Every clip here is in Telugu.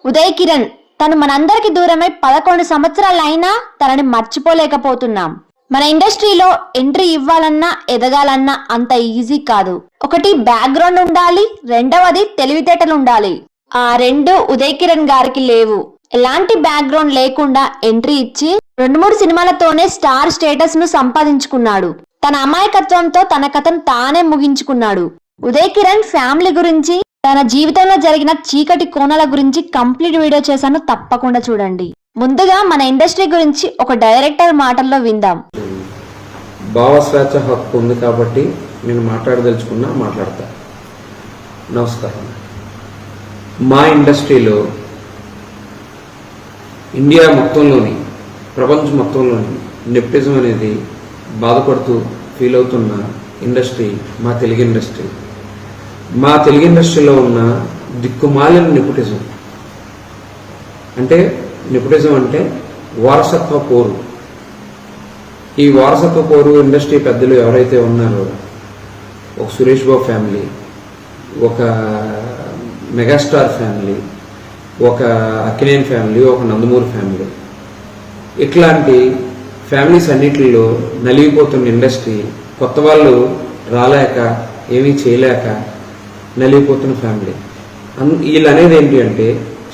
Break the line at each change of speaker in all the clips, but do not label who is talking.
ఉదయ్ కిరణ్ తను మనందరికి దూరమై 11 సంవత్సరాలైనా తనని మర్చిపోలేకపోతున్నాం. మన ఇండస్ట్రీలో ఎంట్రీ ఇవ్వాలన్నా ఎదగాలన్నా అంత ఈజీ కాదు. ఒకటి బ్యాక్గ్రౌండ్ ఉండాలి, రెండవది తెలివితేటలు ఉండాలి. ఆ రెండు ఉదయ్ కిరణ్ గారికి లేవు. ఎలాంటి బ్యాక్గ్రౌండ్ లేకుండా ఎంట్రీ ఇచ్చి 2-3 సినిమాలతోనే స్టార్ స్టేటస్ ను సంపాదించుకున్నాడు. తన అమాయకత్వంతో తన కథను తానే ముగించుకున్నాడు. ఉదయ్ కిరణ్ ఫ్యామిలీ గురించి, తన జీవితంలో జరిగిన చీకటి కోణాల గురించి కంప్లీట్ వీడియో చేశాను, తప్పకుండా చూడండి. ముందుగా మన ఇండస్ట్రీ గురించి ఒక డైరెక్టర్ మాటల్లో విందాం.
భావస్వేచ్ఛ హక్కు ఉంది కాబట్టి నేను మాట్లాడతా. నమస్కారం. మా ఇండస్ట్రీలో ఇండియా మొత్తంలోని, ప్రపంచం మొత్తంలోని నెపోటిజం అనేది బాధపడుతూ ఫీల్ అవుతున్న ఇండస్ట్రీ మా తెలుగు ఇండస్ట్రీ. మా తెలుగు ఇండస్ట్రీలో ఉన్న దిక్కుమాలిన నెపోటిజం అంటే వారసత్వ పోరు. ఈ వారసత్వ పోరు ఇండస్ట్రీ పెద్దలు ఎవరైతే ఉన్నారో, ఒక సురేష్ బాబు ఫ్యామిలీ, ఒక మెగాస్టార్ ఫ్యామిలీ, ఒక అక్కినేని ఫ్యామిలీ, ఒక నందమూరి ఫ్యామిలీ, ఇట్లాంటి ఫ్యామిలీస్ అన్నిటిలో నలిగిపోతున్న ఇండస్ట్రీ, కొత్త వాళ్ళు రాలేక ఏమీ చేయలేక నలిగిపోతున్న ఫ్యామిలీ. వీళ్ళు అనేది ఏంటి అంటే,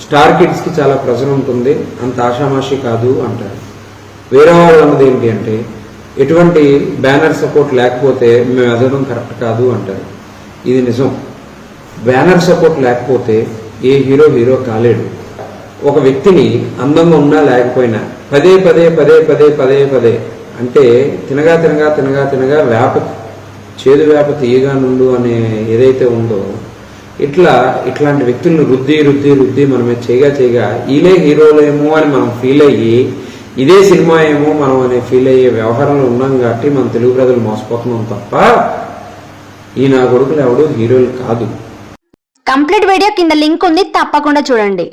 స్టార్ కిడ్స్కి చాలా ప్రెజర్ ఉంటుంది, అంత ఆషామాషి కాదు అంటారు. వేరే వాళ్ళు అన్నది ఏంటి అంటే, ఎటువంటి బ్యానర్ సపోర్ట్ లేకపోతే మేము ఎదగడం కరెక్ట్ కాదు అంటారు. ఇది నిజం. బ్యానర్ సపోర్ట్ లేకపోతే ఏ హీరో కాలేడు. ఒక వ్యక్తిని అందంగా ఉన్నా లేకపోయినా పదే అంటే తినగా చేదు వేప తీయగా నుండు అనే ఏదైతే ఉందో, ఇట్లాంటి వ్యక్తులను రుద్ది మనమే చేయగా వీలే హీరోలేమో అని మనం ఫీల్ అయ్యి, ఇదే సినిమా ఏమో మనం అనే ఫీల్ అయ్యే వ్యవహారంలో ఉన్నాం కాబట్టి మన తెలుగు ప్రజలు మోసపోతున్నాం తప్ప ఈ నా కొడుకులు ఎవడు హీరోలు కాదు.
కంప్లీట్ వీడియో కింద లింక్ ఉంది, తప్పకుండా చూడండి.